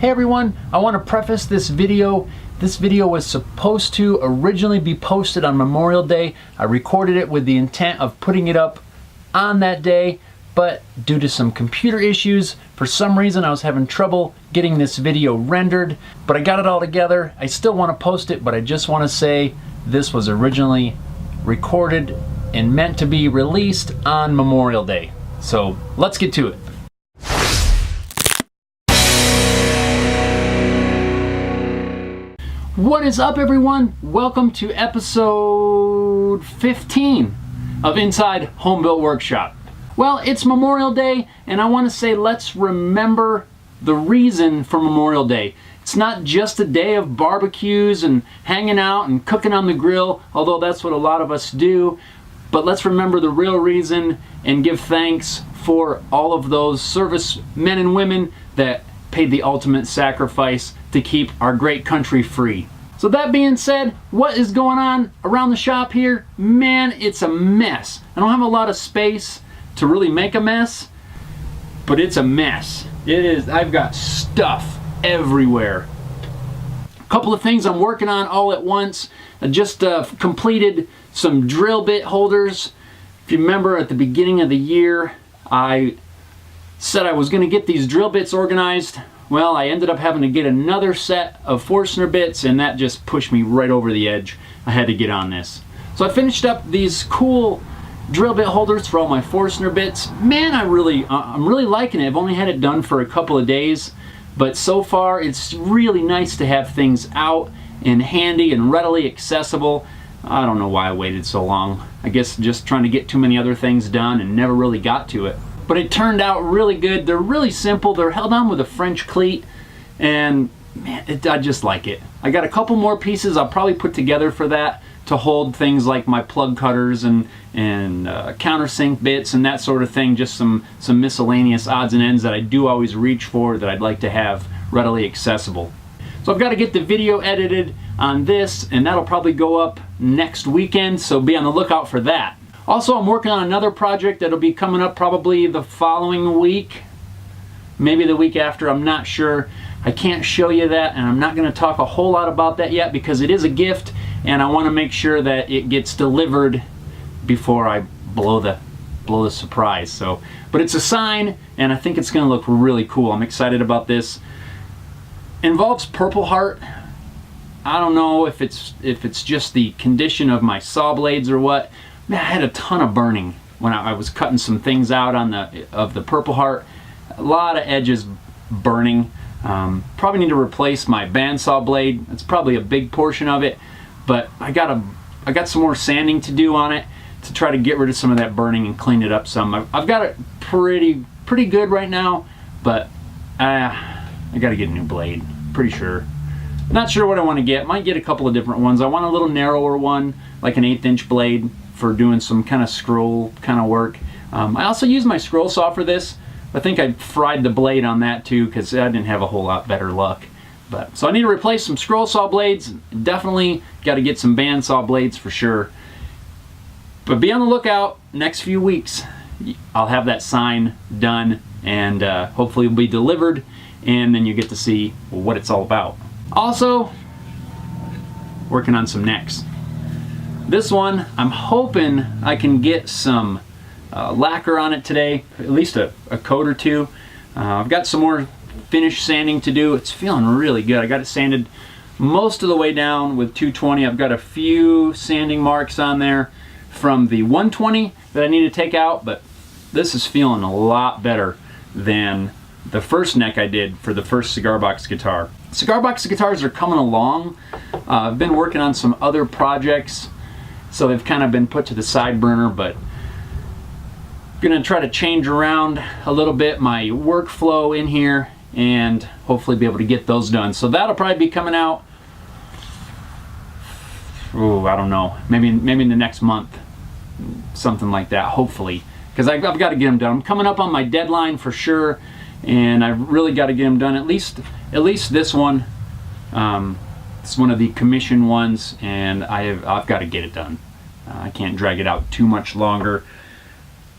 Hey everyone, I want to preface this video. This video was supposed to originally be posted on Memorial Day. I recorded it with the intent of putting it up on that day, but due to some computer issues, for some reason I was having trouble getting this video rendered, but I got it all together. I still want to post it, but I just want to say this was originally recorded and meant to be released on Memorial Day. So let's get to it. What is up everyone? Welcome to episode 15 of Inside Home Built Workshop. Well, it's Memorial Day and I want to say let's remember the reason for Memorial Day. It's not just a day of barbecues and hanging out and cooking on the grill, although that's what a lot of us do, but let's remember the real reason and give thanks for all of those service men and women that paid the ultimate sacrifice to keep our great country free. So that being said, what is going on around the shop here? Man, it's a mess. I don't have a lot of space to really make a mess, but it's a mess. It is. I've got stuff everywhere. A couple of things I'm working on all at once. I just completed some drill bit holders. If you remember at the beginning of the year, I said I was going to get these drill bits organized. Well, I ended up having to get another set of Forstner bits, and that just pushed me right over the edge. I had to get on this. So I finished up these cool drill bit holders for all my Forstner bits. Man, I'm really liking it. I've only had it done for a couple of days, but so far it's really nice to have things out and handy and readily accessible. I don't know why I waited so long. I guess just trying to get too many other things done and never really got to it. But it turned out really good. They're really simple. They're held on with a French cleat, and man, I just like it. I got a couple more pieces I'll probably put together for that to hold things like my plug cutters and countersink bits and that sort of thing. Just some miscellaneous odds and ends that I do always reach for that I'd like to have readily accessible. So I've got to get the video edited on this, and that'll probably go up next weekend, so be on the lookout for that. Also, I'm working on another project that'll be coming up probably the following week, maybe the week after, I'm not sure. I can't show you that, and I'm not going to talk a whole lot about that yet because it is a gift, and I want to make sure that it gets delivered before I blow the surprise. So, but it's a sign, and I think it's going to look really cool. I'm excited about this. It involves Purple Heart. I don't know if it's just the condition of my saw blades or what. Man, I had a ton of burning when I was cutting some things out on the Purple Heart. A lot of edges burning. Probably need to replace my bandsaw blade. That's probably a big portion of it. But I got some more sanding to do on it to try to get rid of some of that burning and clean it up some. I've got it pretty good right now, but I got to get a new blade. Pretty sure. Not sure what I want to get. Might get a couple of different ones. I want a little narrower one, like an 1/8 inch blade, for doing some kind of scroll kind of work. I also use my scroll saw for this. I think I fried the blade on that too because I didn't have a whole lot better luck. So I need to replace some scroll saw blades. Definitely got to get some bandsaw blades for sure. But be on the lookout. Next few weeks I'll have that sign done, and hopefully it'll be delivered, and then you get to see what it's all about. Also, working on some necks. This one, I'm hoping I can get some lacquer on it today, at least a coat or two. I've got some more finish sanding to do. It's feeling really good. I got it sanded most of the way down with 220. I've got a few sanding marks on there from the 120 that I need to take out, but this is feeling a lot better than the first neck I did for the first cigar box guitar. Cigar box guitars are coming along. I've been working on some other projects, so they've kind of been put to the side burner, but I'm gonna try to change around a little bit my workflow in here and hopefully be able to get those done. So that'll probably be coming out, I don't know, maybe in the next month, something like that, hopefully, because I've got to get them done. I'm coming up on my deadline for sure, and I've really got to get them done. At least this one. It's one of the commission ones, and I've got to get it done. I can't drag it out too much longer,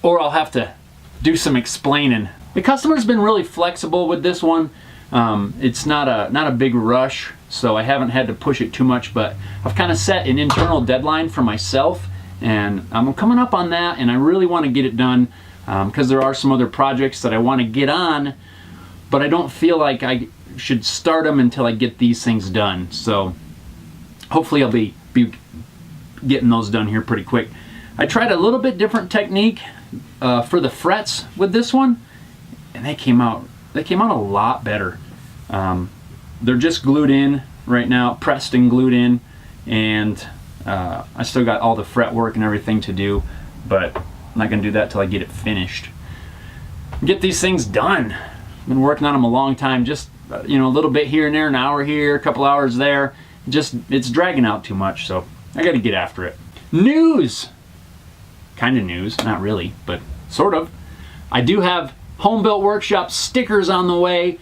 or I'll have to do some explaining. The customer's been really flexible with this one. It's not a big rush, so I haven't had to push it too much, but I've kind of set an internal deadline for myself, and I'm coming up on that, and I really want to get it done because there are some other projects that I want to get on, but I don't feel like I should start them until I get these things done. So hopefully I'll be getting those done here pretty quick. I tried a little bit different technique for the frets with this one, and they came out a lot better. They're just glued in right now, pressed and glued in, and I still got all the fret work and everything to do, but I'm not going to do that till I get it finished. Get these things done. I've been working on them a long time, just a little bit here and there, an hour here, a couple hours there. It's dragging out too much, so I got to get after it. News! Kind of news, not really, but sort of. I do have Home Built Workshop stickers on the way.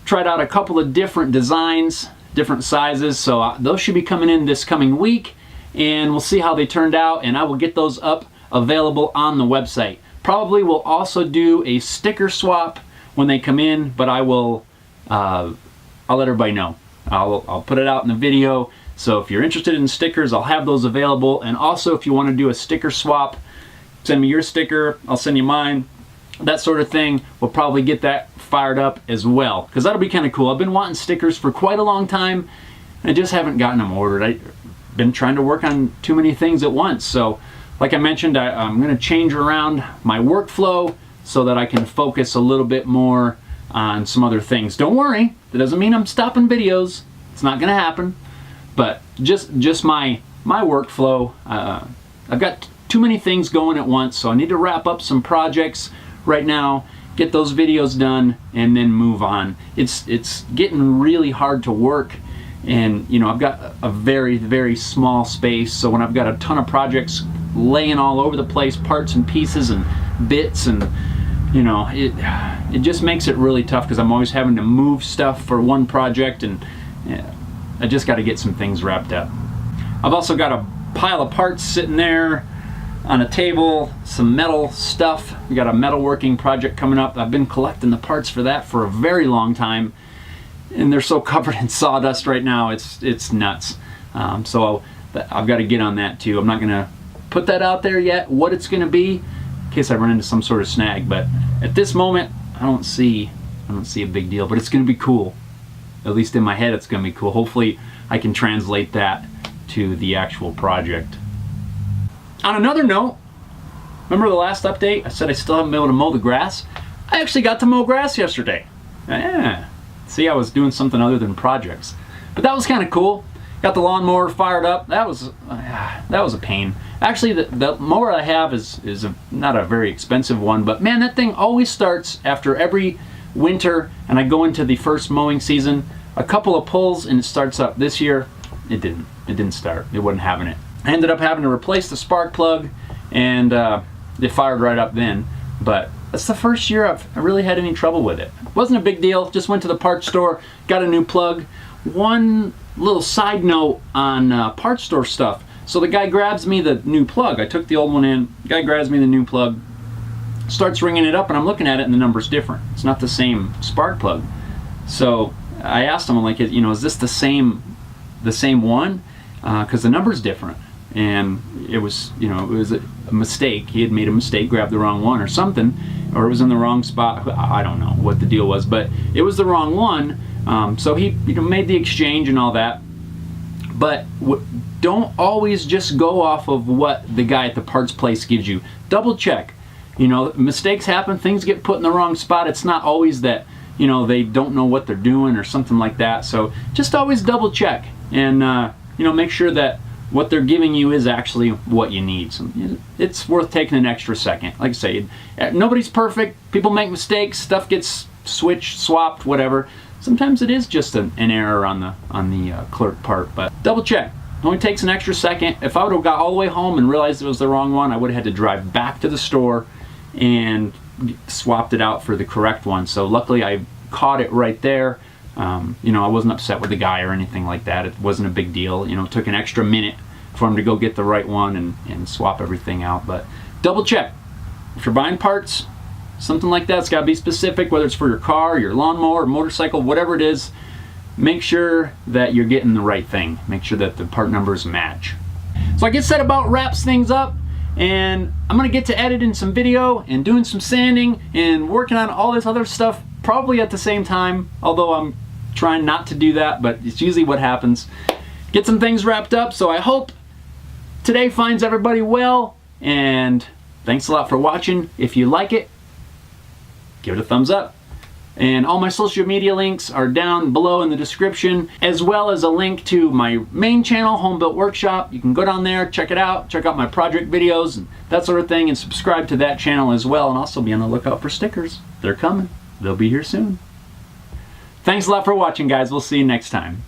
Tried out a couple of different designs, different sizes, so those should be coming in this coming week, and we'll see how they turned out, and I will get those up available on the website. Probably will also do a sticker swap when they come in, but I'll let everybody know. I'll put it out in the video, so if you're interested in stickers, I'll have those available, and also if you want to do a sticker swap, send me your sticker, I'll send you mine, that sort of thing. We'll probably get that fired up as well, because that'll be kind of cool. I've been wanting stickers for quite a long time, and I just haven't gotten them ordered. I've been trying to work on too many things at once, so like I mentioned, I'm going to change around my workflow so that I can focus a little bit more on some other things. Don't worry, that doesn't mean I'm stopping videos. It's not going to happen, but just my workflow. I've got too many things going at once, so I need to wrap up some projects right now, get those videos done, and then move on. It's getting really hard to work, and I've got a very, very small space, so when I've got a ton of projects laying all over the place, parts and pieces and bits, and it just makes it really tough because I'm always having to move stuff for one project, and I just got to get some things wrapped up. I've also got a pile of parts sitting there on a table, some metal stuff. We got a metalworking project coming up. I've been collecting the parts for that for a very long time, and they're so covered in sawdust right now, it's nuts. So I've got to get on that too. I'm not gonna put that out there yet, what it's gonna be, in case I run into some sort of snag, but at this moment I don't see a big deal, but it's gonna be cool. At least in my head it's gonna be cool. Hopefully I can translate that to the actual project. On another note, remember the last update? I said I still haven't been able to mow the grass. I actually got to mow grass yesterday. Yeah. See, I was doing something other than projects. But that was kind of cool. Got the lawnmower fired up. That was a pain. Actually, the mower I have is not a very expensive one, but man, that thing always starts after every winter, and I go into the first mowing season, a couple of pulls, and it starts up. This year, it didn't. It didn't start. It wasn't having it. I ended up having to replace the spark plug, and it fired right up then. But that's the first year I really had any trouble with it. Wasn't a big deal. Just went to the parts store, got a new plug. One little side note on parts store stuff. So the guy grabs me the new plug. I took the old one in. The guy grabs me the new plug, starts ringing it up, and I'm looking at it, and the number's different. It's not the same spark plug. So I asked him, I'm like, is this the same one? Because the number's different. And it was a mistake. He had made a mistake, grabbed the wrong one or something, or it was in the wrong spot. I don't know what the deal was, but it was the wrong one. So he made the exchange and all that. But don't always just go off of what the guy at the parts place gives you. Double check. Mistakes happen. Things get put in the wrong spot. It's not always that they don't know what they're doing or something like that. So just always double check and make sure that what they're giving you is actually what you need. So it's worth taking an extra second. Like I say, nobody's perfect. People make mistakes. Stuff gets switched, swapped, whatever. Sometimes it is just an error on the clerk part, but double check. It only takes an extra second. If I would have got all the way home and realized it was the wrong one, I would have had to drive back to the store and swapped it out for the correct one. So luckily I caught it right there. I wasn't upset with the guy or anything like that. It wasn't a big deal. It took an extra minute for him to go get the right one and swap everything out. But double check. If you're buying parts, something like that. It's got to be specific, whether it's for your car, your lawnmower, motorcycle, whatever it is. Make sure that you're getting the right thing. Make sure that the part numbers match. So I guess that about wraps things up, and I'm gonna get to editing some video and doing some sanding and working on all this other stuff probably at the same time, although I'm trying not to do that, but it's usually what happens. Get some things wrapped up, so I hope today finds everybody well, and thanks a lot for watching. If you like it, give it a thumbs up. And all my social media links are down below in the description, as well as a link to my main channel, Home Built Workshop. You can go down there, check it out, check out my project videos and that sort of thing, and subscribe to that channel as well, and also be on the lookout for stickers. They're coming. They'll be here soon. Thanks a lot for watching, guys. We'll see you next time.